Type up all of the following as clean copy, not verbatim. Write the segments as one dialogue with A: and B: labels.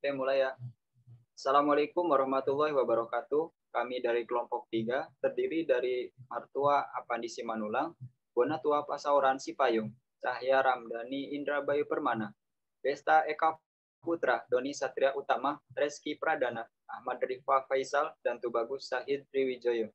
A: Oke, mulai ya. Assalamualaikum warahmatullahi wabarakatuh. Kami dari kelompok 3, terdiri dari Martua Apandi Simanulang, Bonatua Pasauran Sipayung, Cahya Ramdhani Indra Bayu Permana, Desta Eka Putra, Doni Satria Utama, Reski Pradana, Ahmad Rifa Faisal, dan Tubagus Sahid Triwijoyo.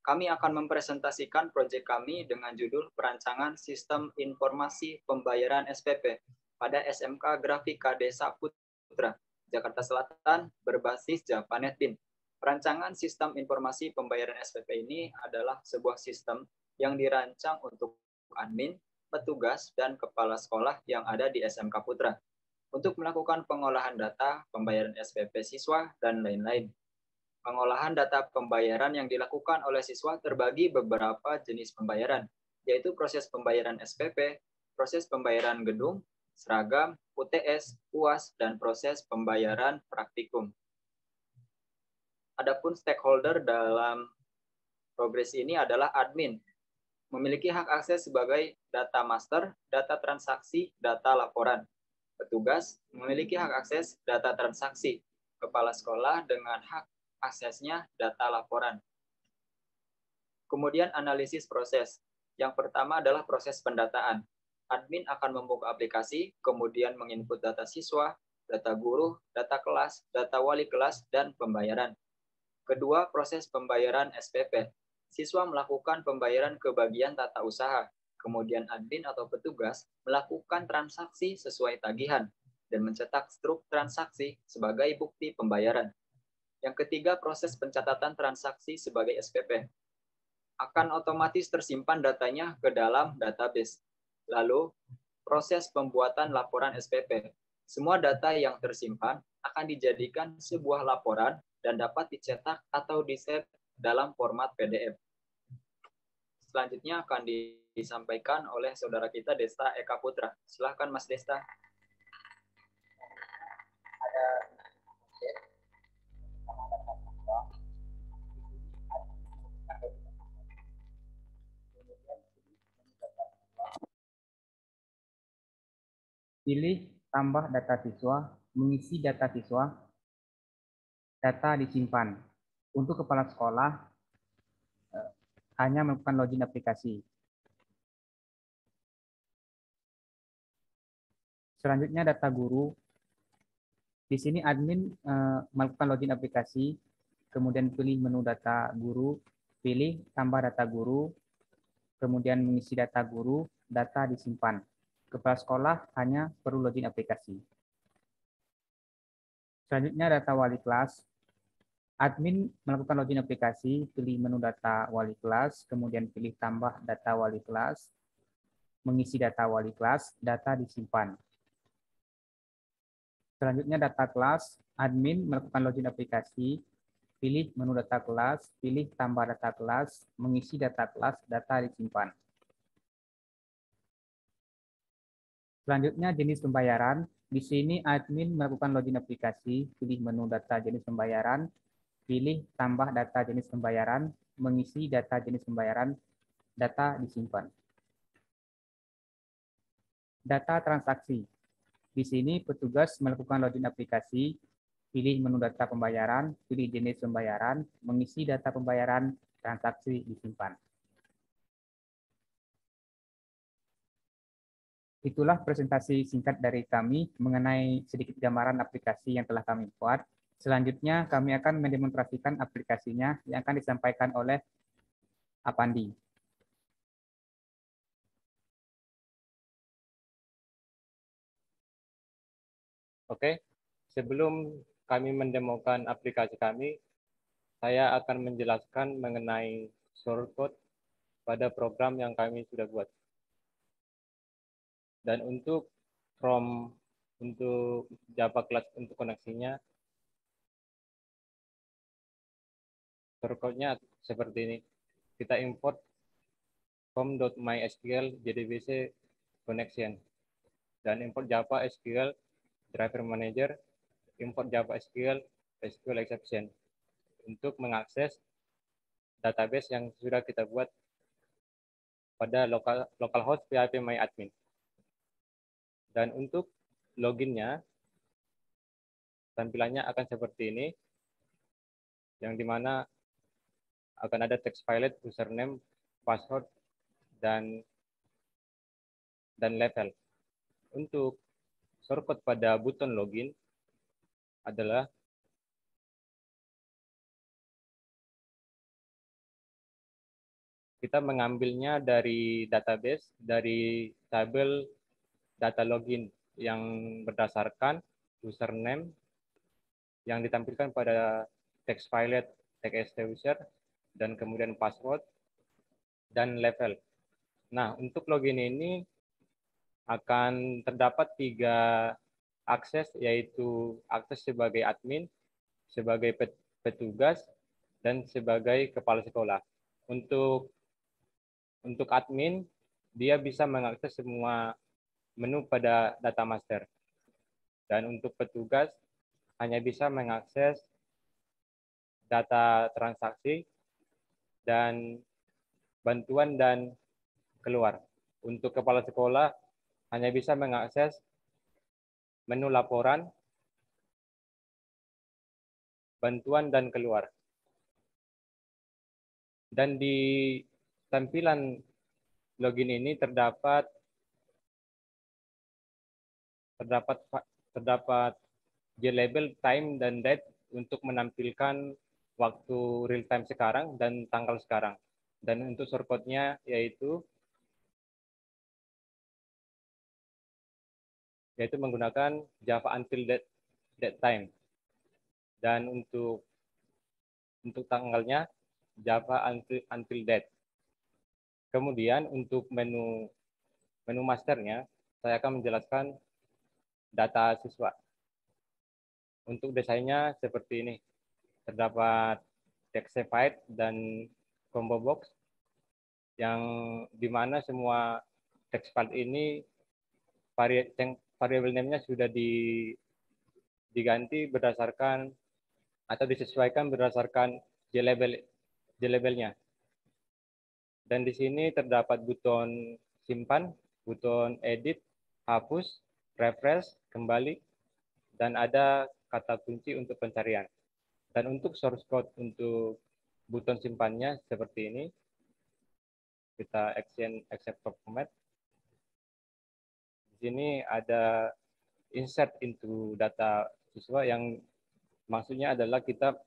A: Kami akan mempresentasikan proyek kami dengan judul Perancangan Sistem Informasi Pembayaran SPP pada SMK Grafika Desa Putra, Jakarta Selatan, berbasis Japanet BIN. Perancangan Sistem Informasi Pembayaran SPP ini adalah sebuah sistem yang dirancang untuk admin, petugas, dan kepala sekolah yang ada di SMK Putra untuk melakukan pengolahan data pembayaran SPP siswa dan lain-lain. Pengolahan data pembayaran yang dilakukan oleh siswa terbagi beberapa jenis pembayaran, yaitu proses pembayaran SPP, proses pembayaran gedung, seragam, UTS, UAS, dan proses pembayaran praktikum. Adapun stakeholder dalam progres ini adalah admin, memiliki hak akses sebagai data master, data transaksi, data laporan. Petugas memiliki hak akses data transaksi, kepala sekolah dengan hak aksesnya data laporan. Kemudian analisis proses. Yang pertama adalah proses pendataan. Admin akan membuka aplikasi, kemudian menginput data siswa, data guru, data kelas, data wali kelas, dan pembayaran. Kedua, proses pembayaran SPP. Siswa melakukan pembayaran ke bagian tata usaha, kemudian admin atau petugas melakukan transaksi sesuai tagihan dan mencetak struk transaksi sebagai bukti pembayaran. Yang ketiga, proses pencatatan transaksi sebagai SPP. Akan otomatis tersimpan datanya ke dalam database. Lalu, proses pembuatan laporan SPP. Semua data yang tersimpan akan dijadikan sebuah laporan dan dapat dicetak atau di-save dalam format PDF. Selanjutnya akan disampaikan oleh saudara kita Desta Eka Putra. Silahkan Mas Desta.
B: Pilih tambah data siswa, mengisi data siswa, data disimpan. Untuk kepala sekolah, hanya melakukan login aplikasi. Selanjutnya data guru. Di sini admin melakukan login aplikasi, kemudian pilih menu data guru, pilih tambah data guru, kemudian mengisi data guru, data disimpan. Kepala sekolah hanya perlu login aplikasi. Selanjutnya data wali kelas. Admin melakukan login aplikasi, pilih menu data wali kelas, kemudian pilih tambah data wali kelas, mengisi data wali kelas, data disimpan. Selanjutnya data kelas, admin melakukan login aplikasi, pilih menu data kelas, pilih tambah data kelas, mengisi data kelas, data disimpan. Selanjutnya jenis pembayaran. Di sini admin melakukan login aplikasi, pilih menu data jenis pembayaran, pilih tambah data jenis pembayaran, mengisi data jenis pembayaran, data disimpan. Data transaksi. Di sini petugas melakukan login aplikasi, pilih menu data pembayaran, pilih jenis pembayaran, mengisi data pembayaran, transaksi disimpan. Itulah presentasi singkat dari kami mengenai sedikit gambaran aplikasi yang telah kami buat. Selanjutnya kami akan mendemonstrasikan aplikasinya yang akan disampaikan oleh Apandi.
C: Oke, sebelum kami mendemokan aplikasi kami, saya akan menjelaskan mengenai shortcode pada program yang kami sudah buat. Dan untuk untuk Java class untuk koneksinya, shortcode-nya seperti ini. Kita import from.mysql jdbc connection dan import Java SQL driver manager, import Java SQL exception untuk mengakses database yang sudah kita buat pada localhost phpMyAdmin. Dan untuk loginnya, tampilannya akan seperti ini, yang dimana akan ada text file, username, password, dan level. Untuk shortcut pada button login adalah kita mengambilnya dari database, dari tabel data login yang berdasarkan username yang ditampilkan pada text file, txt user, dan kemudian password, dan level. Nah, untuk login ini akan terdapat 3 akses, yaitu akses sebagai admin, sebagai petugas, dan sebagai kepala sekolah. Untuk admin, dia bisa mengakses semua menu pada data master. Dan untuk petugas, hanya bisa mengakses data transaksi dan bantuan dan keluar. Untuk kepala sekolah, hanya bisa mengakses menu laporan, bantuan, dan keluar. Dan di tampilan login ini terdapat label time dan date untuk menampilkan waktu real time sekarang dan tanggal sekarang. Dan untuk shortcut-nya yaitu menggunakan Java until that time. Dan untuk tanggalnya Java until date. Kemudian untuk menu masternya, saya akan menjelaskan data siswa. Untuk desainnya seperti ini. Terdapat text file dan combo box, yang dimana semua text file ini variable name-nya sudah diganti berdasarkan atau disesuaikan berdasarkan JLabel-nya. Dan di sini terdapat buton simpan, buton edit, hapus, refresh, kembali, dan ada kata kunci untuk pencarian. Dan untuk source code untuk buton simpannya seperti ini. Kita accept format. Di sini ada insert into data siswa, yang maksudnya adalah kita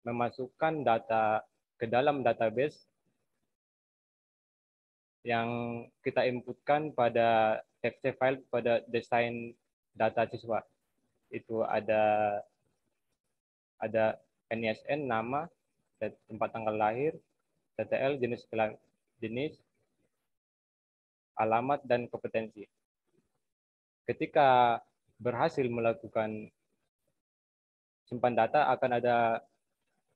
C: memasukkan data ke dalam database yang kita inputkan pada text file pada desain data siswa. Itu ada NISN, nama, tempat tanggal lahir, TTL, jenis, alamat, dan kompetensi. Ketika berhasil melakukan simpan data, akan ada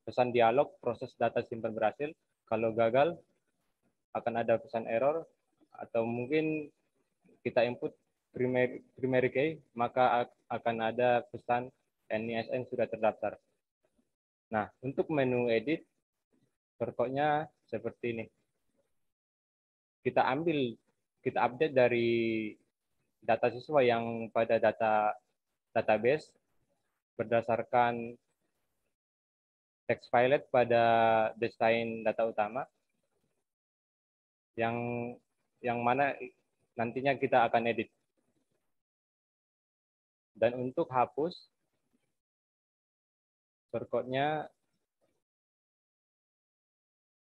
C: pesan dialog, proses data simpan berhasil. Kalau gagal, akan ada pesan error, atau mungkin kita input primary key, maka akan ada pesan NISN sudah terdaftar. Nah, untuk menu edit, shortcut-nya seperti ini. Kita update dari data siswa yang pada database berdasarkan text file pada desain data utama, yang mana nantinya kita akan edit. Dan untuk hapus, shortcut-nya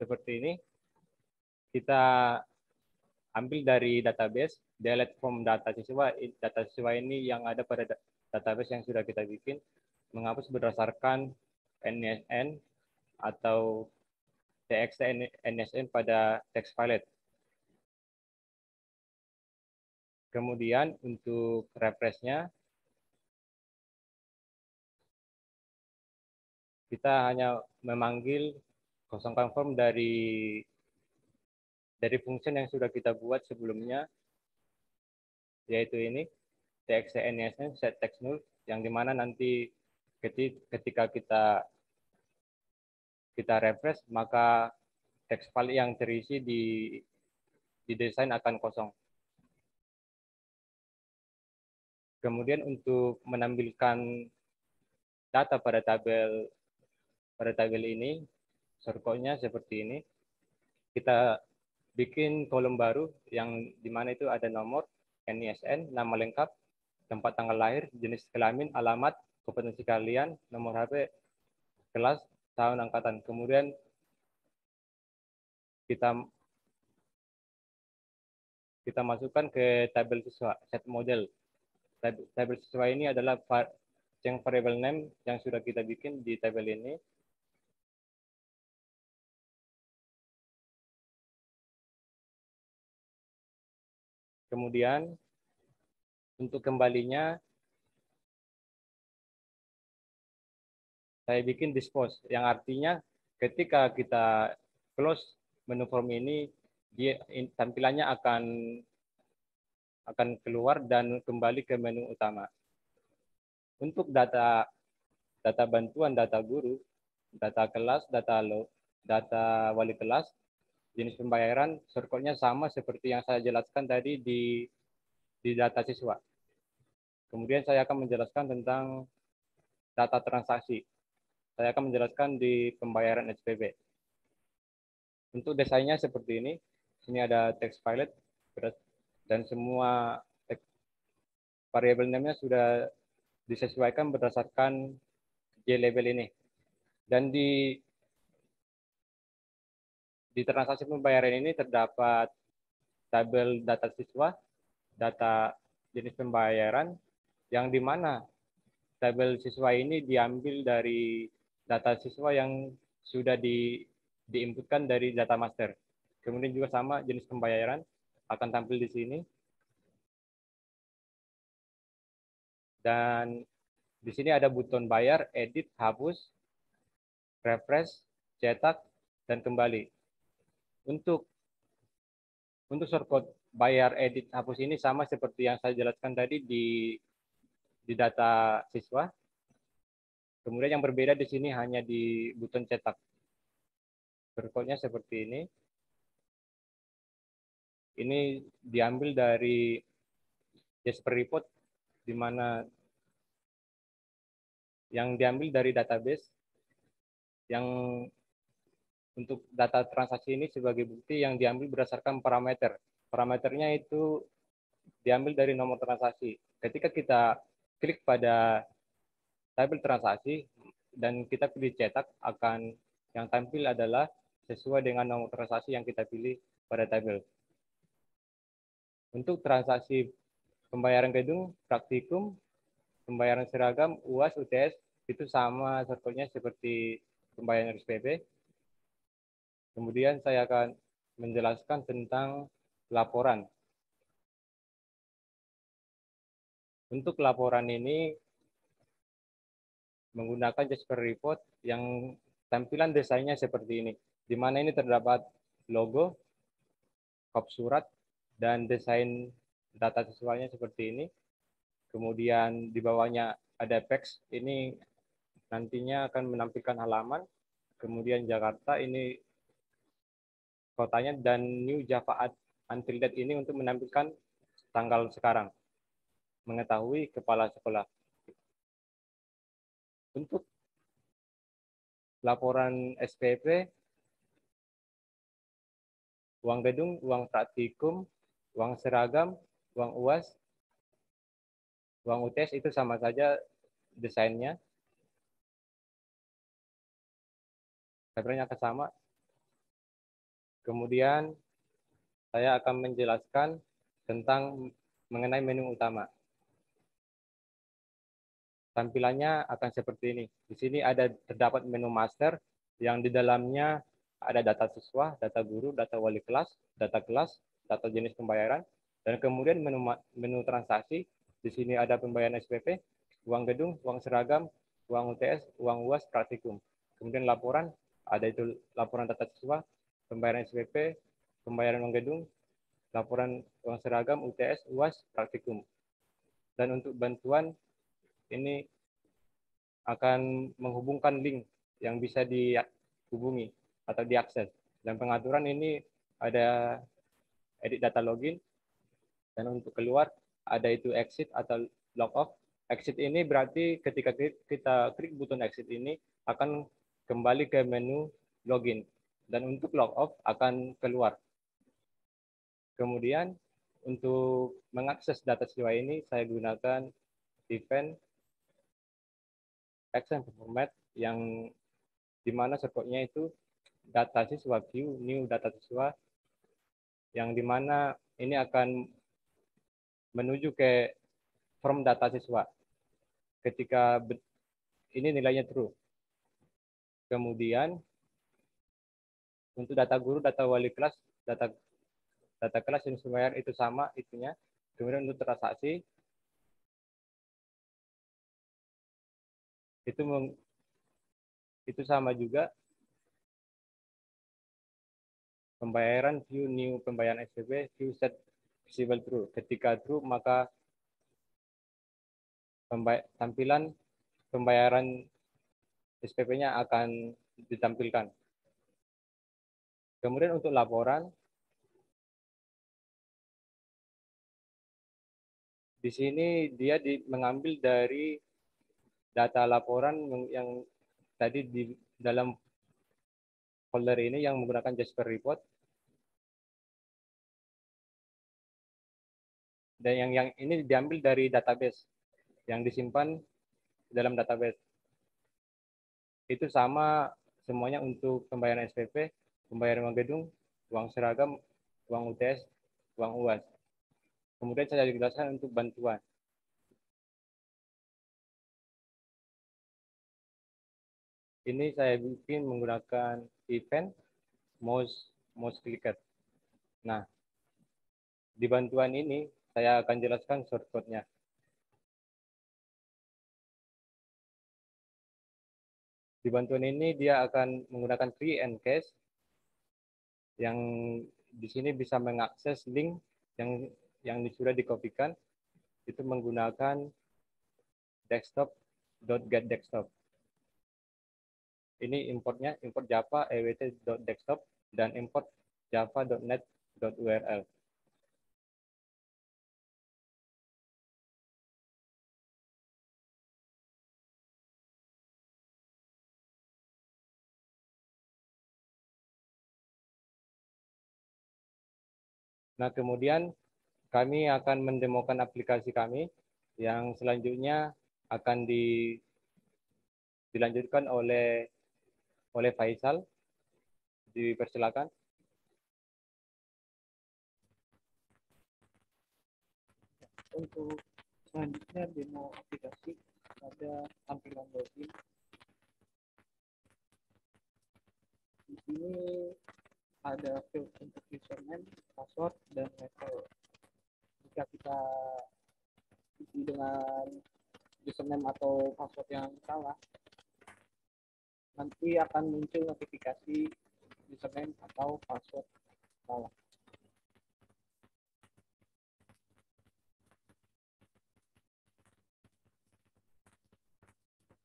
C: seperti ini. Kita ambil dari database, delete from data siswa. Data siswa ini yang ada pada database yang sudah kita bikin, menghapus berdasarkan NISN atau txt NISN pada text file. Kemudian untuk refresh-nya, kita hanya memanggil kosongkan form dari function yang sudah kita buat sebelumnya, yaitu ini txt NISN set text null, yang dimana nanti ketika kita refresh, maka text file yang terisi didesain akan kosong. Kemudian untuk menampilkan data pada tabel ini, shortcut-nya seperti ini. Kita bikin kolom baru yang dimana itu ada nomor, NISN, nama lengkap, tempat tanggal lahir, jenis kelamin, alamat, kompetensi kalian, nomor HP, kelas, tahun angkatan. Kemudian kita masukkan ke tabel siswa, set model. Tabel siswa ini adalah yang variable name yang sudah kita bikin di tabel ini. Kemudian untuk kembalinya saya bikin dispose, yang artinya ketika kita close menu form ini, tampilannya akan keluar dan kembali ke menu utama. Untuk data bantuan, data guru, data kelas, data wali kelas, jenis pembayaran, shortcut-nya sama seperti yang saya jelaskan tadi di data siswa. Kemudian saya akan menjelaskan tentang data transaksi. Saya akan menjelaskan di pembayaran SPP. Untuk desainnya seperti ini. Sini ada text filet dan semua variable name-nya sudah disesuaikan berdasarkan JLabel ini. Dan di transaksi pembayaran ini terdapat tabel data siswa, data jenis pembayaran, yang di mana tabel siswa ini diambil dari data siswa yang sudah diinputkan dari data master. Kemudian juga sama jenis pembayaran akan tampil di sini. Dan di sini ada button bayar, edit, hapus, refresh, cetak, dan kembali. Untuk shortcut bayar, edit, hapus ini sama seperti yang saya jelaskan tadi di data siswa. Kemudian yang berbeda di sini hanya di button cetak. Shortcut-nya seperti ini. Ini diambil dari Jasper Report, di mana yang diambil dari database yang untuk data transaksi ini sebagai bukti yang diambil berdasarkan parameter. Parameternya itu diambil dari nomor transaksi. Ketika kita klik pada tabel transaksi dan kita pilih cetak, yang tampil adalah sesuai dengan nomor transaksi yang kita pilih pada tabel. Untuk transaksi pembayaran gedung, praktikum, pembayaran seragam, UAS, UTS, itu sama shortcut-nya seperti pembayaran SPP. Kemudian saya akan menjelaskan tentang laporan. Untuk laporan ini menggunakan Jasper Report yang tampilan desainnya seperti ini, di mana ini terdapat logo, kop surat, dan desain data siswanya seperti ini. Kemudian di bawahnya ada text, ini nantinya akan menampilkan halaman. Kemudian Jakarta, ini kotanya, dan New Java Until Date ini untuk menampilkan tanggal sekarang, mengetahui kepala sekolah. Untuk laporan SPP, uang gedung, uang praktikum, uang seragam, uang UAS, uang UTS itu sama saja desainnya. Tabelnya akan sama. Kemudian saya akan menjelaskan tentang mengenai menu utama. Tampilannya akan seperti ini. Di sini terdapat menu master yang di dalamnya ada data siswa, data guru, data wali kelas, data jenis pembayaran, dan kemudian menu transaksi. Di sini ada pembayaran SPP, uang gedung, uang seragam, uang UTS, uang UAS, praktikum. Kemudian laporan, ada itu laporan data siswa, pembayaran SPP, pembayaran uang gedung, laporan uang seragam, UTS, UAS, praktikum. Dan untuk bantuan, ini akan menghubungkan link yang bisa dihubungi atau diakses. Dan pengaturan ini ada edit data login, dan untuk keluar ada itu exit atau log off. Exit ini berarti ketika kita klik button exit ini akan kembali ke menu login, dan untuk log off akan keluar. Kemudian untuk mengakses data siswa ini saya gunakan event action format yang dimana shortcutnya itu data siswa view new data siswa, yang dimana ini akan menuju ke form data siswa ketika ini nilainya true. Kemudian untuk data guru, data wali kelas, data kelas yang semua itu sama itunya. Kemudian untuk transaksi itu sama juga. Pembayaran view new pembayaran SPP view set visible true. Ketika true maka tampilan pembayaran SPP-nya akan ditampilkan. Kemudian untuk laporan, di sini dia mengambil dari data laporan yang tadi di dalam folder ini yang menggunakan Jasper Report. Dan yang ini diambil dari database yang disimpan dalam database. Itu sama semuanya untuk pembayaran SPP, pembayaran uang gedung, uang seragam, uang UTS, uang UAS. Kemudian saya jelaskan untuk bantuan. Ini saya bikin menggunakan event mouse clicker. Nah, di bantuan ini saya akan jelaskan shortcut-nya. Di bantuan ini dia akan menggunakan free and cache yang di sini bisa mengakses link yang sudah dikopikan itu menggunakan desktop.getDesktop. Ini importnya import java ewt.desktop dan import java.net.url. Nah, kemudian kami akan mendemokan aplikasi kami yang selanjutnya akan dilanjutkan oleh Faisal. Dipersilakan.
D: Untuk selanjutnya demo aplikasi ada tampilan login. Di sini ada field untuk username, password, dan level. Jika kita isi dengan username atau password yang salah, nanti akan muncul notifikasi username atau password salah.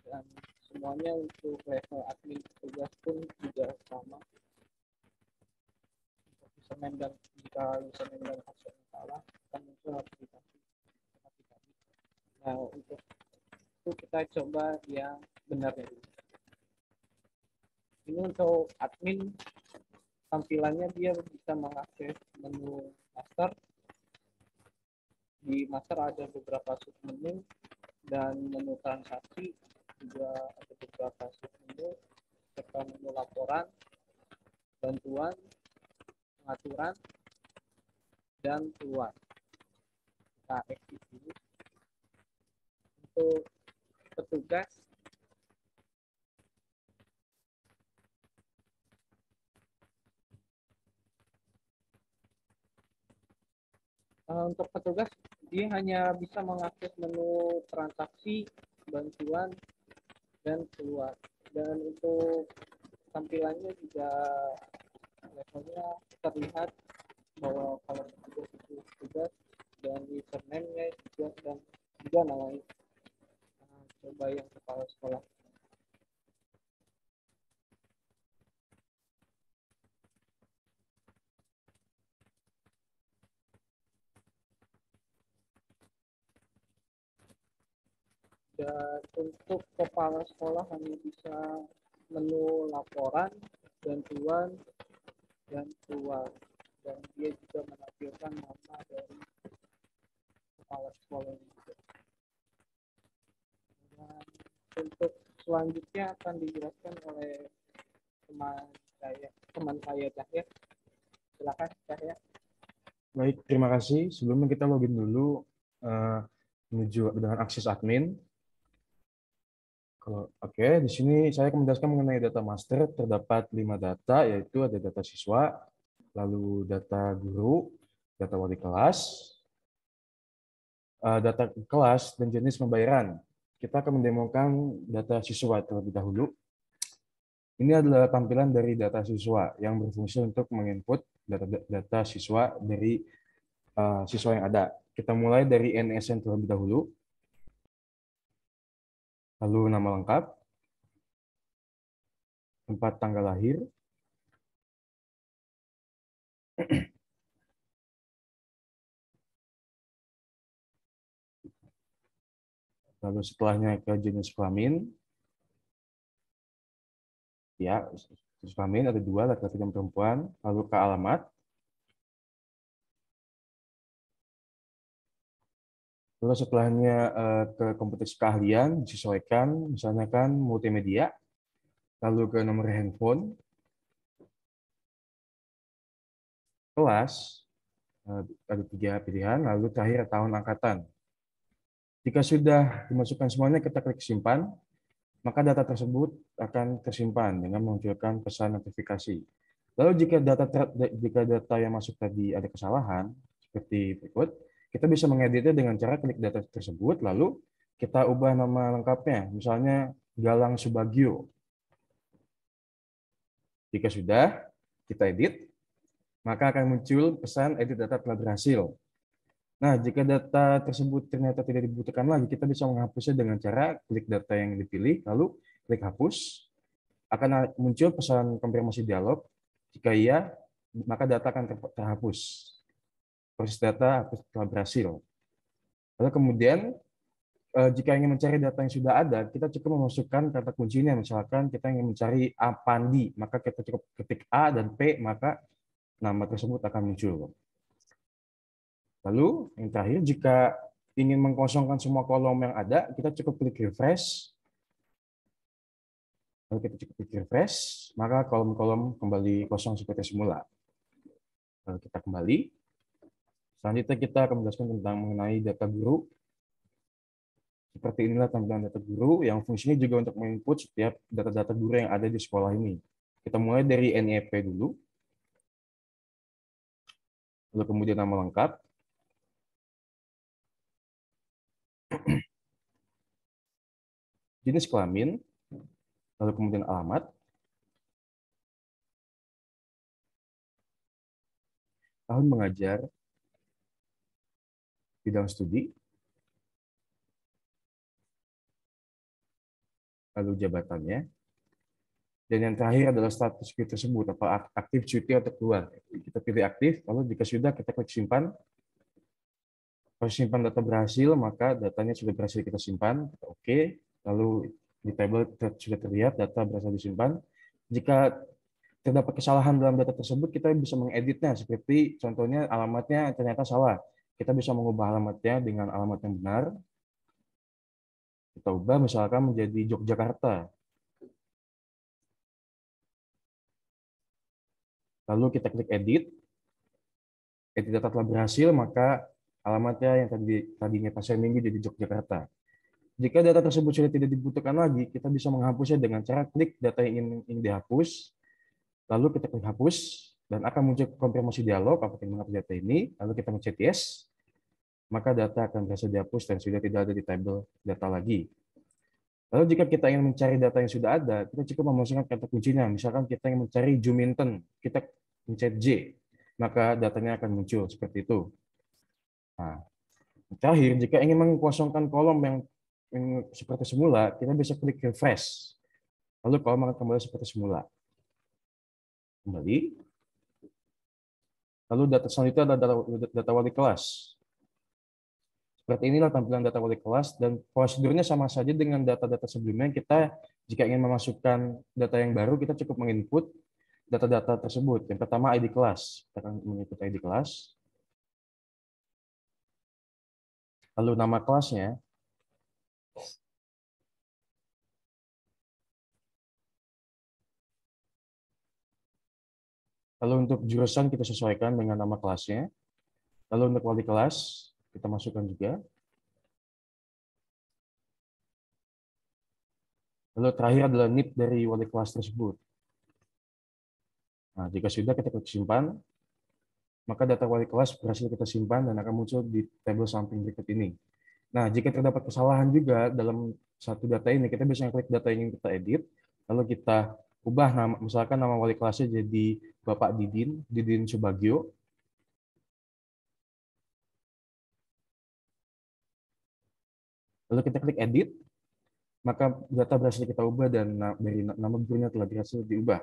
D: Dan semuanya untuk level admin petugas pun juga sama. Username dan jika username dan password salah akan muncul notifikasi. Nah, untuk itu kita coba yang benarnya dulu. Ini untuk admin, tampilannya dia bisa mengakses menu master. Di master ada beberapa submenu dan menu transaksi juga ada beberapa submenu serta menu laporan, bantuan, pengaturan, dan keluar. Kita exit dulu. Untuk petugas, dia hanya bisa mengakses menu transaksi, bantuan, dan keluar. Dan untuk tampilannya juga levelnya terlihat bahwa kalau petugas itu petugas dan username-nya juga dan juga namanya. Coba yang kepala sekolah. Dan untuk kepala sekolah hanya bisa menu laporan, bantuan, dan keluar. Dan dia juga menampilkan nama dari kepala sekolah juga. Dan untuk selanjutnya akan dijelaskan oleh teman saya Cahya. Silakan Cahya.
E: Baik, terima kasih. Sebelumnya kita login dulu menuju dengan akses admin. Oke, di sini saya akan menjelaskan mengenai data master. Terdapat 5 data, yaitu ada data siswa, lalu data guru, data wali kelas, data kelas, dan jenis pembayaran. Kita akan mendemokan data siswa terlebih dahulu. Ini adalah tampilan dari data siswa yang berfungsi untuk menginput data siswa dari siswa yang ada. Kita mulai dari NSN terlebih dahulu, lalu nama lengkap, tempat tanggal lahir, lalu setelahnya ke jenis kelamin. Ya, jenis kelamin ada 2, laki-laki dan perempuan, lalu ke alamat. Lalu setelahnya ke kompetensi keahlian, disesuaikan, misalnya kan multimedia, lalu ke nomor handphone, kelas, ada 3 pilihan, lalu terakhir tahun angkatan. Jika sudah dimasukkan semuanya, kita klik simpan, maka data tersebut akan tersimpan dengan memunculkan pesan notifikasi. Lalu jika data yang masuk tadi ada kesalahan, seperti berikut, kita bisa mengeditnya dengan cara klik data tersebut, lalu kita ubah nama lengkapnya, misalnya Galang Subagio. Jika sudah, kita edit, maka akan muncul pesan edit data telah berhasil. Nah, jika data tersebut ternyata tidak dibutuhkan lagi, kita bisa menghapusnya dengan cara klik data yang dipilih, lalu klik hapus. Akan muncul pesan konfirmasi dialog. Jika iya, maka data akan terhapus. Proses data telah berhasil. Lalu kemudian, jika ingin mencari data yang sudah ada, kita cukup memasukkan kata kuncinya. Misalkan kita ingin mencari Apandi, maka kita cukup ketik A dan P, maka nama tersebut akan muncul. Lalu yang terakhir, jika ingin mengkosongkan semua kolom yang ada, kita cukup klik refresh. Lalu kita cukup klik refresh, maka kolom-kolom kembali kosong seperti semula. Lalu kita kembali. Selanjutnya kita akan menjelaskan tentang mengenai data guru. Seperti inilah tampilan data guru yang fungsinya juga untuk menginput setiap data-data guru yang ada di sekolah ini. Kita mulai dari NIP dulu. Lalu kemudian nama lengkap. Jenis kelamin, lalu kemudian alamat, tahun mengajar, bidang studi, lalu jabatannya, dan yang terakhir adalah status cuti tersebut, apa aktif cuti atau keluar. Kita pilih aktif, lalu jika sudah kita klik simpan. Proses simpan data berhasil, maka datanya sudah berhasil kita simpan. Oke, lalu di tabel sudah terlihat data berhasil disimpan. Jika terdapat kesalahan dalam data tersebut, kita bisa mengeditnya. Seperti contohnya alamatnya ternyata salah. Kita bisa mengubah alamatnya dengan alamat yang benar. Kita ubah misalkan menjadi Yogyakarta. Lalu kita klik edit. Edit data telah berhasil, maka alamatnya yang tadinya Pasar Minggu jadi Yogyakarta. Jika data tersebut sudah tidak dibutuhkan lagi, kita bisa menghapusnya dengan cara klik data yang ingin dihapus, lalu kita klik hapus, dan akan muncul konfirmasi dialog apakah ingin menghapus data ini, lalu kita mencet yes, maka data akan berhasil dihapus dan sudah tidak ada di tabel data lagi. Lalu jika kita ingin mencari data yang sudah ada, kita cukup memasukkan kata kuncinya. Misalkan kita ingin mencari Juminten, kita mencet J, maka datanya akan muncul seperti itu. Nah, terakhir, jika ingin mengkosongkan kolom yang seperti semula, kita bisa klik refresh. Lalu kolom akan kembali seperti semula. Kembali. Lalu data selanjutnya adalah data wali kelas. Seperti inilah tampilan data wali kelas, dan prosedurnya sama saja dengan data-data sebelumnya. Kita jika ingin memasukkan data yang baru, kita cukup menginput data-data tersebut. Yang pertama ID kelas. Kita akan menginput ID kelas. Lalu nama kelasnya. Lalu untuk jurusan kita sesuaikan dengan nama kelasnya. Lalu untuk wali kelas, kita masukkan juga. Lalu terakhir adalah NIP dari wali kelas tersebut. Nah, jika sudah, kita klik simpan, maka data wali kelas berhasil kita simpan dan akan muncul di tabel samping berikut ini. Nah, jika terdapat kesalahan juga dalam satu data ini, kita bisa klik data yang ingin kita edit, lalu kita ubah nama, misalkan nama wali kelasnya jadi Bapak Didin Subagio. Lalu kita klik edit, maka data berhasil kita ubah dan dari nama gurunya telah berhasil diubah.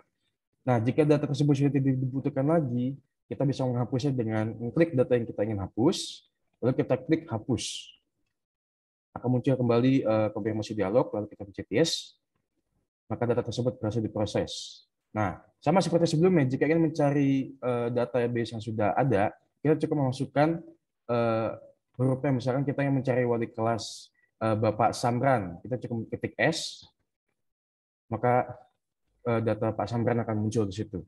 E: Nah, jika data tersebut sudah tidak dibutuhkan lagi, kita bisa menghapusnya dengan mengklik data yang kita ingin hapus, lalu kita klik hapus. Akan muncul kembali konfirmasi dialog, lalu kita pencet yes, maka data tersebut berhasil diproses. Nah, sama seperti sebelumnya, jika ingin mencari database yang sudah ada, kita cukup memasukkan hurufnya. Misalkan kita ingin mencari wali kelas Bapak Samran, kita cukup ketik S, maka data Pak Samran akan muncul di situ.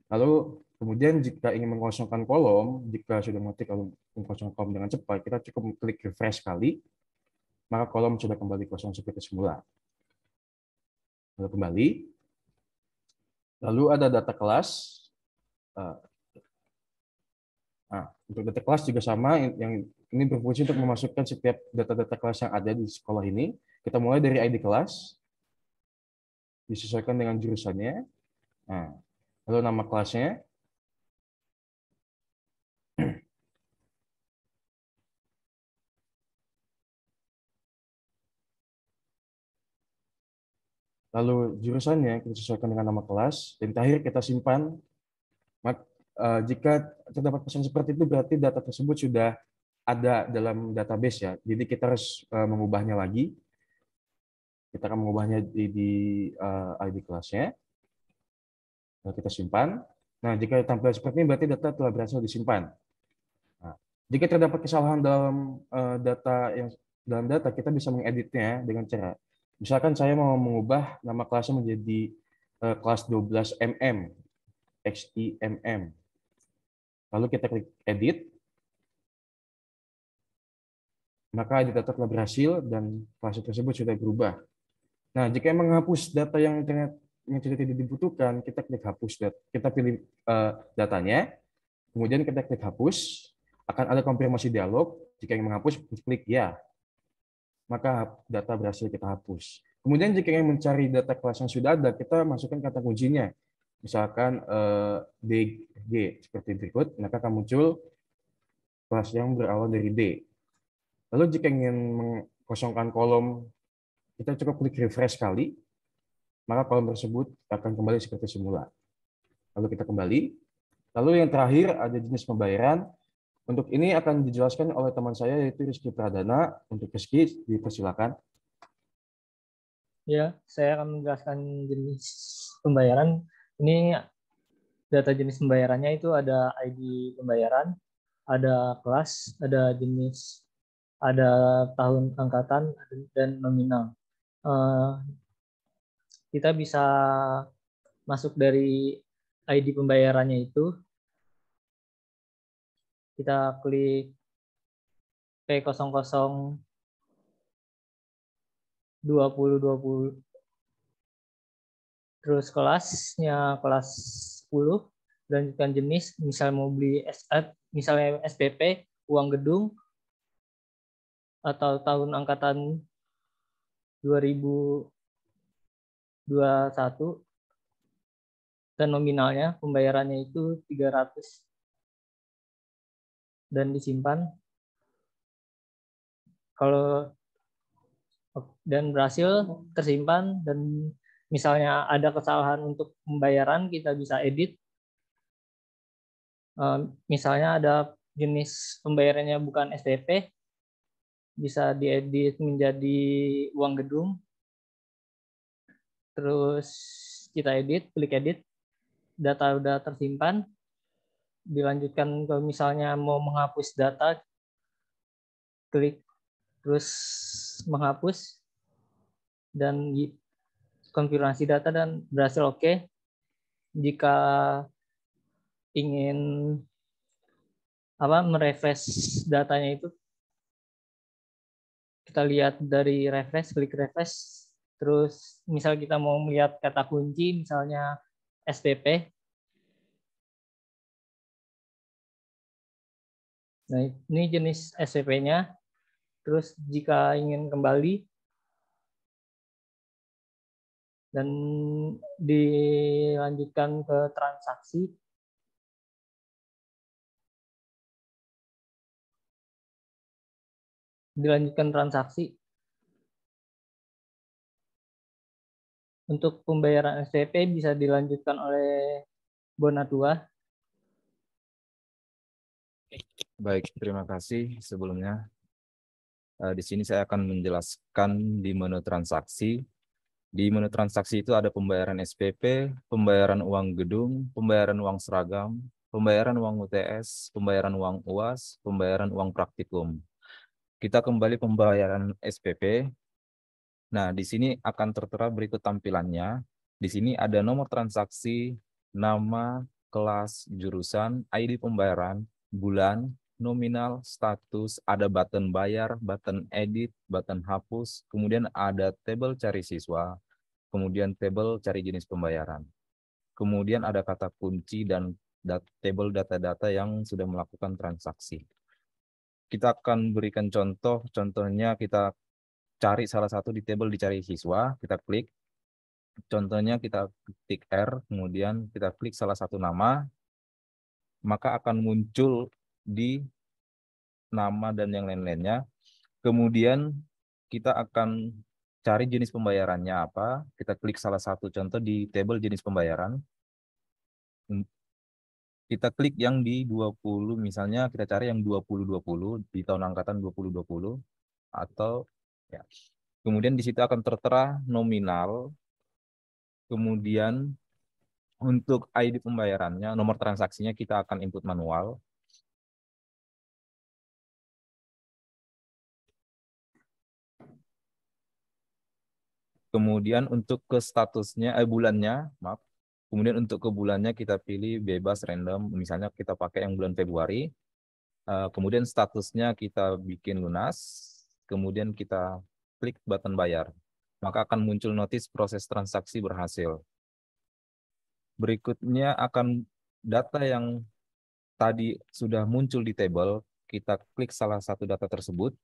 E: Lalu kemudian jika ingin mengosongkan kolom, jika sudah mengetik lalu mengosongkan kolom dengan cepat, kita cukup klik refresh sekali, maka kolom sudah kembali kosong seperti semula. Lalu kembali. Lalu ada data kelas. Nah, untuk data kelas juga sama, yang ini berfungsi untuk memasukkan setiap data-data kelas yang ada di sekolah ini. Kita mulai dari ID kelas, disesuaikan dengan jurusannya. Nah, lalu nama kelasnya. Lalu jurusannya kita sesuaikan dengan nama kelas, dan terakhir kita simpan. Jika terdapat pesan seperti itu, berarti data tersebut sudah ada dalam database ya. Jadi kita harus mengubahnya lagi. Kita akan mengubahnya di ID kelasnya. Lalu kita simpan. Nah, jika tampil seperti ini, berarti data telah berhasil disimpan. Nah, jika terdapat kesalahan dalam data, kita bisa mengeditnya dengan cara, misalkan saya mau mengubah nama kelasnya menjadi kelas 12 MM, XIMM. Lalu kita klik edit, maka ID data telah berhasil dan kelas tersebut sudah berubah. Nah, jika menghapus data yang sudah tidak dibutuhkan, kita klik hapus data. Kita pilih datanya, kemudian kita klik hapus, akan ada konfirmasi dialog. Jika ingin menghapus, klik ya, maka data berhasil kita hapus. Kemudian jika ingin mencari data kelas yang sudah ada, kita masukkan kata kuncinya. Misalkan DG seperti berikut, maka akan muncul kelas yang berawal dari D. Lalu jika ingin mengosongkan kolom, kita cukup klik refresh sekali, maka kolom tersebut akan kembali seperti semula. Lalu kita kembali. Lalu yang terakhir ada jenis pembayaran. Untuk ini akan dijelaskan oleh teman saya, yaitu Rizky Pradana. Untuk Rizky, dipersilakan.
D: Ya, saya akan menjelaskan jenis pembayaran. Ini data jenis pembayarannya itu ada ID pembayaran, ada kelas, ada jenis, ada tahun angkatan, dan nominal. Kita bisa masuk dari ID pembayarannya itu, kita klik P00 2020, terus kelasnya kelas 10, lanjutkan jenis, misal mau beli misalnya SPP, uang gedung, atau tahun angkatan 2021, dan nominalnya pembayarannya itu 300, dan disimpan. Kalau dan berhasil tersimpan, dan misalnya ada kesalahan untuk pembayaran, kita bisa edit. Misalnya ada jenis pembayarannya bukan SPP,
F: bisa diedit menjadi uang gedung. Terus kita edit, klik edit, data udah tersimpan. Dilanjutkan ke misalnya mau menghapus data, klik terus menghapus dan konfirmasi data dan berhasil oke. Jika ingin merefresh datanya itu, kita lihat dari refresh, klik refresh. Terus misal kita mau melihat kata kunci misalnya SPP. Nah, ini jenis SPP-nya. Terus jika ingin kembali dan dilanjutkan ke transaksi, untuk pembayaran SPP bisa dilanjutkan oleh Bonatua.
G: Baik, terima kasih sebelumnya. Di sini saya akan menjelaskan di menu transaksi. Di menu transaksi itu ada pembayaran SPP, pembayaran uang gedung, pembayaran uang seragam, pembayaran uang UTS, pembayaran uang UAS, pembayaran uang praktikum. Kita kembali pembayaran SPP. Nah, di sini akan tertera berikut tampilannya. Di sini ada nomor transaksi, nama, kelas, jurusan, ID pembayaran, bulan, nominal, status, ada button bayar, button edit, button hapus, kemudian ada tabel cari siswa, kemudian tabel cari jenis pembayaran. Kemudian ada kata kunci dan tabel data-data yang sudah melakukan transaksi. Kita akan berikan contoh, contohnya kita cari salah satu di tabel dicari siswa, kita klik. Contohnya kita klik R, kemudian kita klik salah satu nama, maka akan muncul di nama dan yang lain-lainnya. Kemudian kita akan cari jenis pembayarannya apa. Kita klik salah satu contoh di tabel jenis pembayaran. Kita klik yang di 20, misalnya kita cari yang 2020 di tahun angkatan 2020 atau ya. Kemudian di situ akan tertera nominal. Kemudian untuk ID pembayarannya, nomor transaksinya kita akan input manual. Kemudian untuk ke statusnya, bulannya, maaf. Kemudian untuk ke bulannya kita pilih bebas random, misalnya kita pakai yang bulan Februari. Kemudian statusnya kita bikin lunas, kemudian kita klik button bayar. Maka akan muncul notis proses transaksi berhasil. Berikutnya akan data yang tadi sudah muncul di table, kita klik salah satu data tersebut.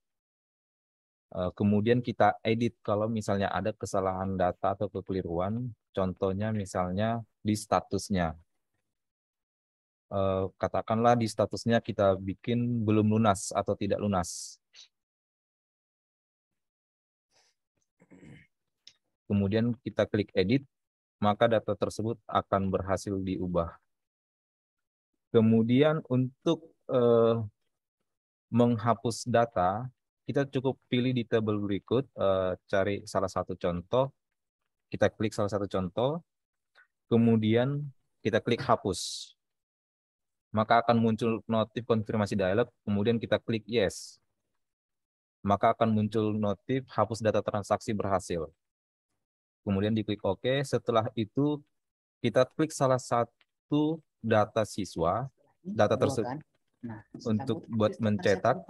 G: Kemudian kita edit kalau misalnya ada kesalahan data atau kekeliruan, contohnya misalnya di statusnya. Katakanlah di statusnya kita bikin belum lunas atau tidak lunas. Kemudian kita klik edit, maka data tersebut akan berhasil diubah. Kemudian untuk menghapus data, kita cukup pilih di tabel berikut, cari salah satu contoh, kita klik salah satu contoh, kemudian kita klik hapus. Maka akan muncul notif konfirmasi dialog, kemudian kita klik yes. Maka akan muncul notif hapus data transaksi berhasil. Kemudian diklik OK, setelah itu kita klik salah satu data siswa, data tersebut untuk buat mencetak.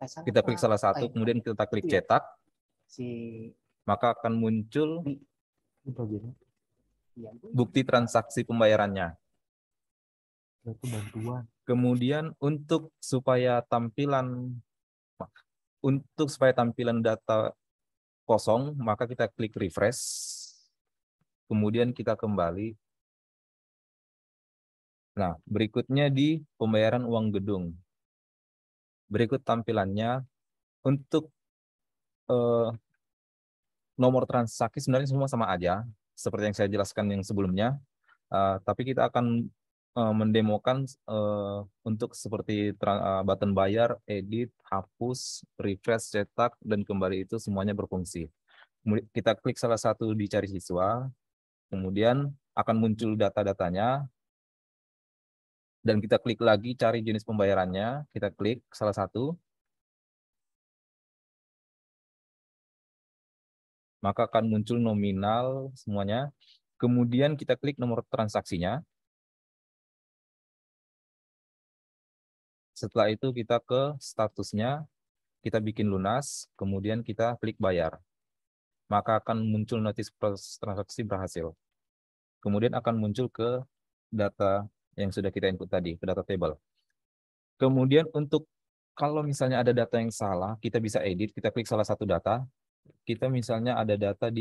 G: Kita klik salah satu, kemudian kita klik cetak, maka akan muncul bukti transaksi pembayarannya. Kemudian supaya tampilan data kosong, maka kita klik refresh. Kemudian kita kembali. Nah, berikutnya di pembayaran uang gedung. Berikut tampilannya. Untuk nomor transaksi sebenarnya semua sama aja, seperti yang saya jelaskan yang sebelumnya. Tapi kita akan mendemokan untuk seperti button bayar, edit, hapus, refresh, cetak, dan kembali itu semuanya berfungsi. Kemudian kita klik salah satu di cari siswa, kemudian akan muncul data-datanya, dan kita klik lagi cari jenis pembayarannya, kita klik salah satu, maka akan muncul nominal semuanya. Kemudian kita klik nomor transaksinya. Setelah itu kita ke statusnya, kita bikin lunas, kemudian kita klik bayar. Maka akan muncul notis proses transaksi berhasil. Kemudian akan muncul ke data yang sudah kita input tadi, ke data table. Kemudian untuk kalau misalnya ada data yang salah, kita bisa edit, kita klik salah satu data. Kita misalnya ada data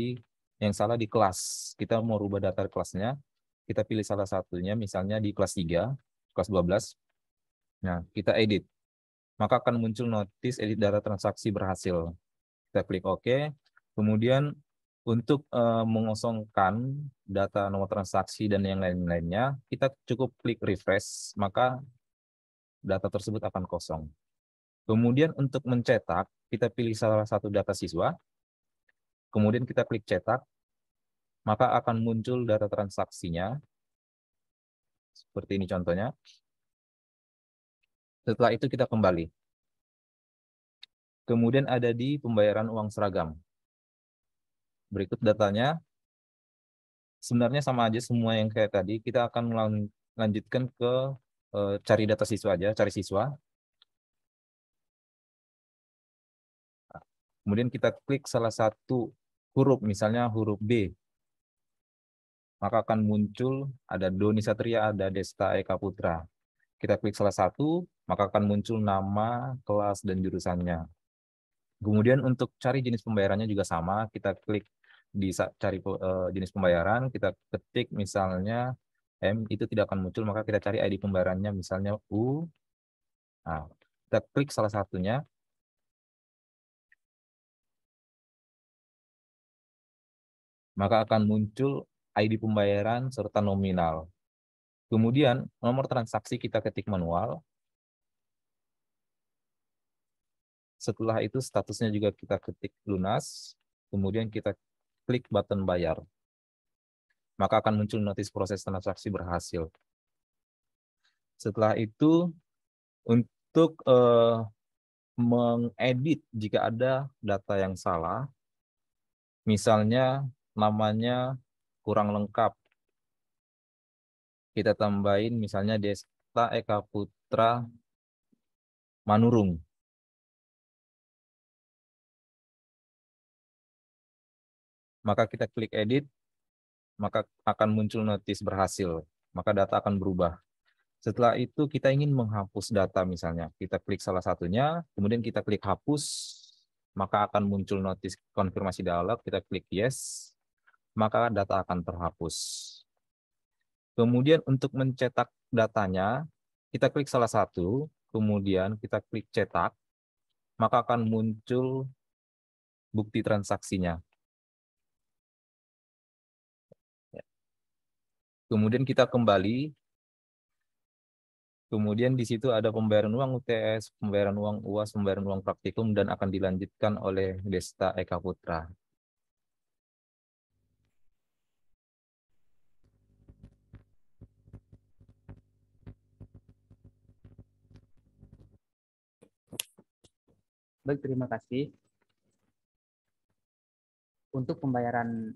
G: yang salah di kelas. Kita mau rubah data kelasnya, kita pilih salah satunya, misalnya di kelas 3, kelas 12. Nah, kita edit. Maka akan muncul notis edit data transaksi berhasil. Kita klik OK. Kemudian untuk mengosongkan data nomor transaksi dan yang lain-lainnya, kita cukup klik refresh, maka data tersebut akan kosong. Kemudian untuk mencetak, kita pilih salah satu data siswa, kemudian kita klik cetak, maka akan muncul data transaksinya. Seperti ini contohnya. Setelah itu kita kembali. Kemudian ada di pembayaran uang seragam. Berikut datanya. Sebenarnya sama aja semua yang kayak tadi. Kita akan melanjutkan ke cari data siswa aja, cari siswa. Kemudian kita klik salah satu huruf, misalnya huruf B. Maka akan muncul ada Doni Satria, ada Desta Eka Putra. Kita klik salah satu, maka akan muncul nama, kelas, dan jurusannya. Kemudian untuk cari jenis pembayarannya juga sama, kita klik di cari jenis pembayaran, kita ketik misalnya M, itu tidak akan muncul, maka kita cari ID pembayarannya misalnya U. Nah, kita klik salah satunya, maka akan muncul ID pembayaran serta nominal. Kemudian nomor transaksi kita ketik manual. Setelah itu statusnya juga kita ketik lunas. Kemudian kita klik button bayar. Maka akan muncul notis proses transaksi berhasil. Setelah itu untuk mengedit jika ada data yang salah, misalnya namanya kurang lengkap, kita tambahin misalnya Desta Eka Putra Manurung. Maka kita klik edit, maka akan muncul notis berhasil, maka data akan berubah. Setelah itu kita ingin menghapus data misalnya, kita klik salah satunya, kemudian kita klik hapus, maka akan muncul notis konfirmasi dialog, kita klik yes, maka data akan terhapus. Kemudian untuk mencetak datanya, kita klik salah satu, kemudian kita klik cetak, maka akan muncul bukti transaksinya. Kemudian kita kembali, kemudian di situ ada pembayaran uang UTS, pembayaran uang UAS, pembayaran uang praktikum, dan akan dilanjutkan oleh Desta Eka Putra.
B: Baik, terima kasih. Untuk pembayaran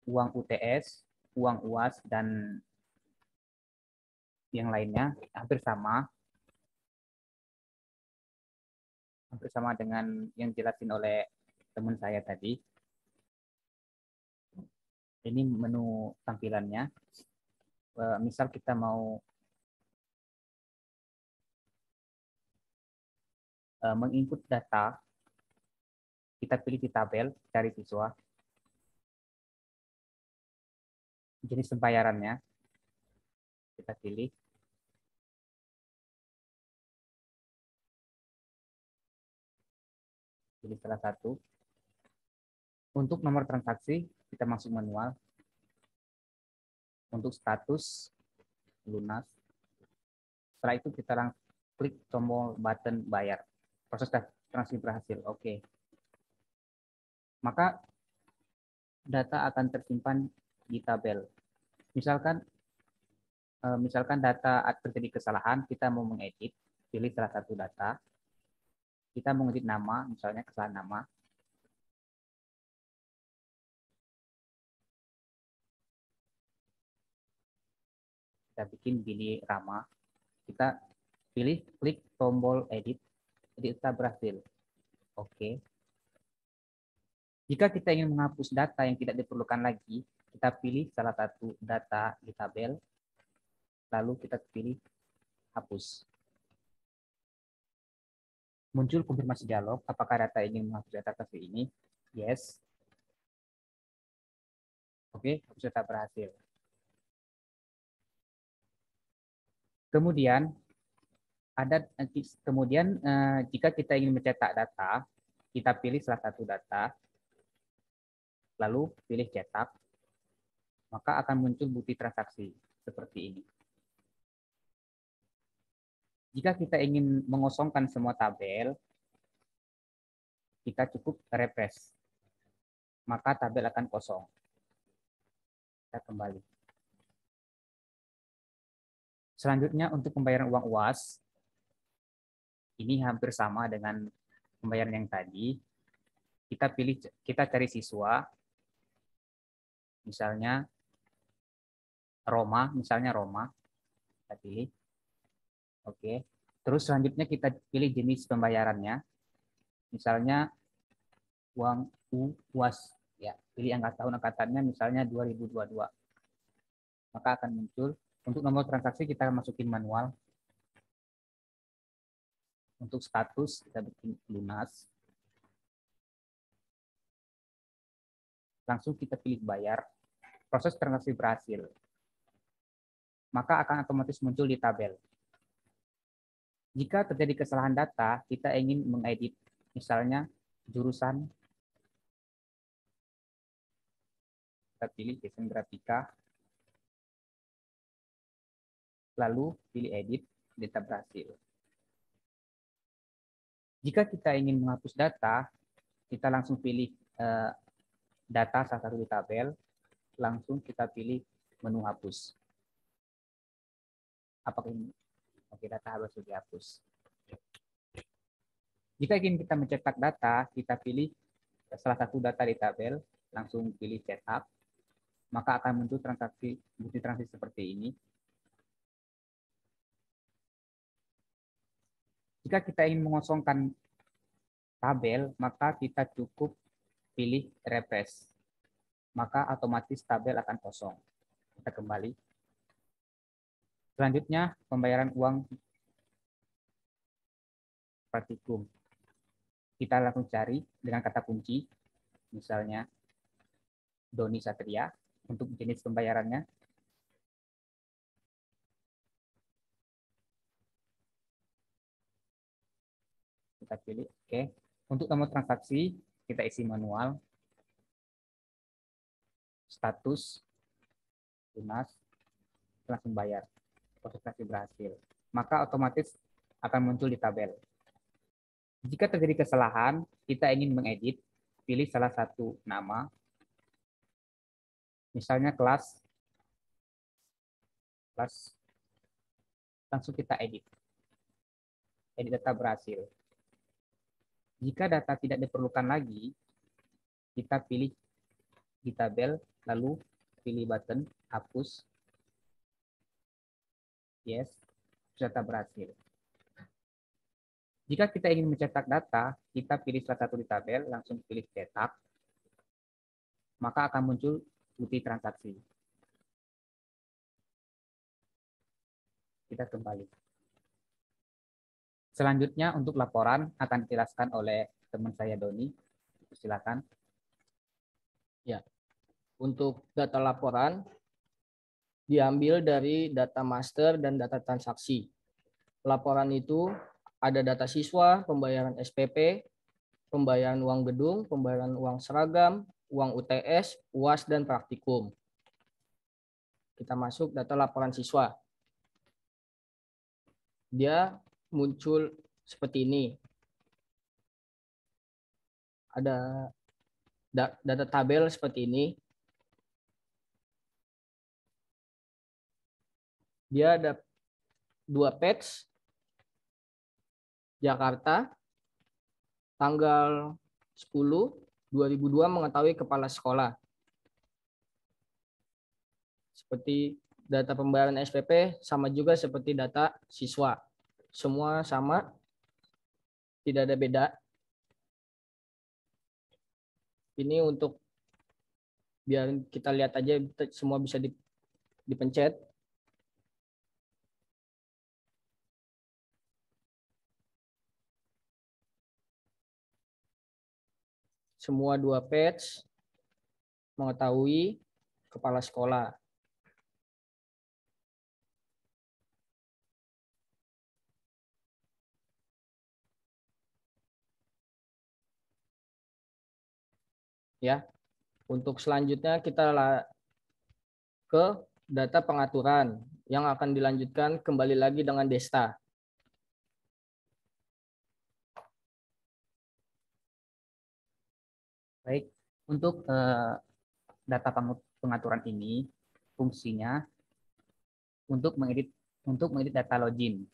B: uang UTS, uang UAS, dan yang lainnya hampir sama dengan yang dijelasin oleh teman saya tadi. Ini menu tampilannya. Misal kita mau menginput data, kita pilih di tabel, cari siswa. Jenis pembayarannya, kita pilih. Pilih salah satu. Untuk nomor transaksi, kita masuk manual. Untuk status, lunas. Setelah itu kita langsung klik tombol button bayar. Proses transaksi berhasil. Oke. Maka data akan tersimpan di tabel. Misalkan data terjadi kesalahan, kita mau mengedit, pilih salah satu data. Kita mau mengedit nama, misalnya kesalahan nama. Kita bikin Billy Rama. Kita pilih, klik tombol edit, data berhasil. Oke. Jika kita ingin menghapus data yang tidak diperlukan lagi, kita pilih salah satu data di tabel, lalu kita pilih hapus. Muncul konfirmasi dialog, apakah data ingin menghapus data seperti ini? Yes. Oke, hapus data berhasil. Kemudian jika kita ingin mencetak data, kita pilih salah satu data, lalu pilih cetak, maka akan muncul bukti transaksi seperti ini. Jika kita ingin mengosongkan semua tabel, kita cukup refresh, maka tabel akan kosong. Kita kembali. Selanjutnya untuk pembayaran uang UAS, ini hampir sama dengan pembayaran yang tadi. Kita cari siswa, misalnya Roma, kita pilih. Oke. Terus selanjutnya kita pilih jenis pembayarannya, misalnya uang UAS, ya. Pilih tahun angkatannya, misalnya 2022. Maka akan muncul. Untuk nomor transaksi kita masukin manual. Untuk status kita bikin lunas. Langsung kita pilih bayar. Proses transaksi berhasil. Maka akan otomatis muncul di tabel. Jika terjadi kesalahan data, kita ingin mengedit, misalnya jurusan, kita pilih desain grafika, lalu pilih edit, data berhasil. Jika kita ingin menghapus data, kita langsung pilih data salah satu di tabel, langsung kita pilih menu hapus. Apakah ini? Oke, data harus dihapus. Jika ingin kita mencetak data, kita pilih salah satu data di tabel, langsung pilih cetak, maka akan muncul bukti transaksi seperti ini. Jika kita ingin mengosongkan tabel, maka kita cukup pilih refresh. Maka otomatis tabel akan kosong. Kita kembali. Selanjutnya, pembayaran uang praktikum. Kita langsung cari dengan kata kunci, misalnya Doni Satria, untuk jenis pembayarannya. Kita pilih oke. Untuk nomor transaksi kita isi manual, status, lunas, langsung bayar, proses transaksi berhasil. Maka otomatis akan muncul di tabel. Jika terjadi kesalahan, kita ingin mengedit, pilih salah satu nama, misalnya kelas, langsung kita edit data berhasil. Jika data tidak diperlukan lagi, kita pilih di tabel, lalu pilih button hapus. Yes, data berhasil. Jika kita ingin mencetak data, kita pilih salah satu di tabel, langsung pilih cetak, maka akan muncul bukti transaksi. Kita kembali. Selanjutnya untuk laporan akan dijelaskan oleh teman saya Doni. Silakan.
H: Ya, untuk data laporan diambil dari data master dan data transaksi. Laporan itu ada data siswa, pembayaran SPP, pembayaran uang gedung, pembayaran uang seragam, uang UTS, UAS, dan praktikum. Kita masuk data laporan siswa. dia muncul seperti ini. Ada data tabel seperti ini. Dia ada 2 batch. Jakarta, tanggal 10/2002 mengetahui kepala sekolah. Seperti data pembayaran SPP sama juga seperti data siswa. Semua sama, tidak ada beda. Ini untuk biar kita lihat aja semua bisa dipencet. Semua 2 batch mengetahui kepala sekolah. Ya, untuk selanjutnya kita ke data pengaturan yang akan dilanjutkan kembali lagi dengan Desta.
B: Baik, untuk data pengaturan ini fungsinya untuk mengedit data login.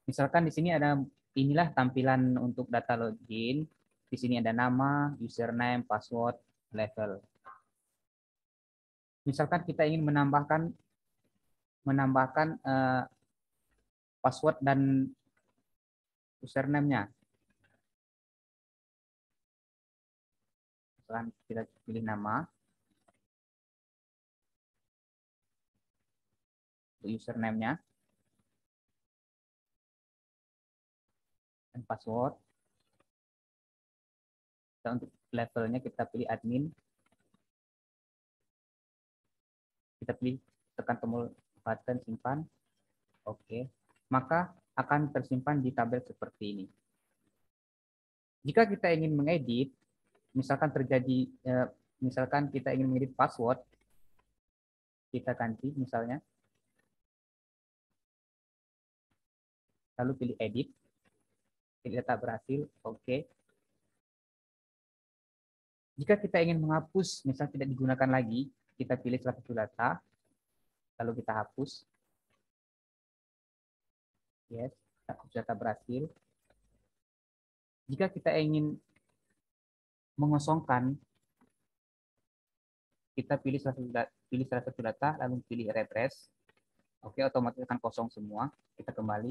B: Misalkan di sini ada inilah tampilan untuk data login. Di sini ada nama, username, password, level. Misalkan kita ingin menambahkan password dan username-nya. Misalkan kita pilih nama, username-nya, dan password. Dan untuk levelnya kita pilih admin. Kita pilih tekan tombol button simpan. Oke. Maka akan tersimpan di tabel seperti ini. Jika kita ingin mengedit, misalkan kita ingin mengedit password, kita ganti misalnya. Lalu pilih edit. Pilih data berhasil, oke. Jika kita ingin menghapus, misalnya tidak digunakan lagi, kita pilih salah satu data, lalu kita hapus. Yes, hapus data berhasil. Jika kita ingin mengosongkan, kita pilih salah satu data, lalu pilih refresh. Oke, otomatis akan kosong semua. Kita kembali.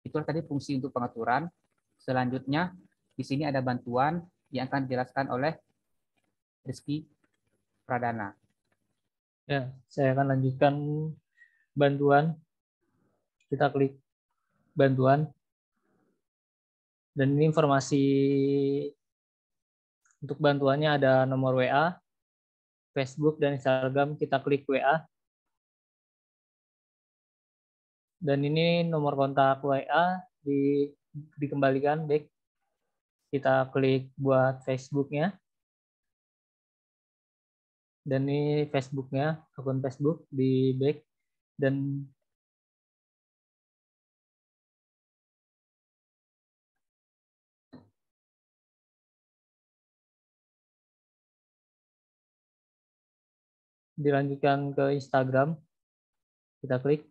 B: Itulah tadi fungsi untuk pengaturan. Selanjutnya, di sini ada bantuan yang akan dijelaskan oleh Rizky Pradana.
F: Ya, saya akan lanjutkan bantuan. Kita klik bantuan. Dan ini informasi untuk bantuannya ada nomor WA, Facebook, dan Instagram. Kita klik WA. Dan ini nomor kontak WA dikembalikan back. Kita klik buat Facebook-nya. Dan ini Facebook-nya, akun Facebook di back. Dan dilanjutkan ke Instagram. Kita klik.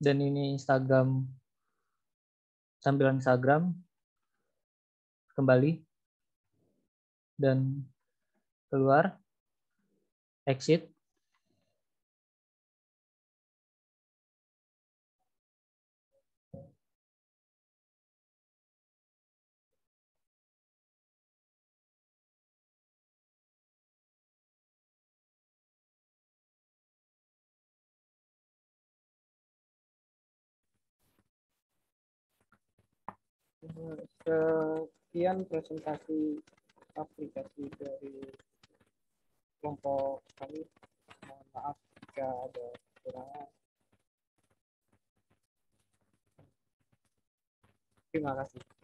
F: Dan ini Instagram, tampilan Instagram. Kembali. Dan keluar. Exit.
D: Sekian presentasi aplikasi dari kelompok kami. Mohon maaf jika ada kekurangan. Terima kasih.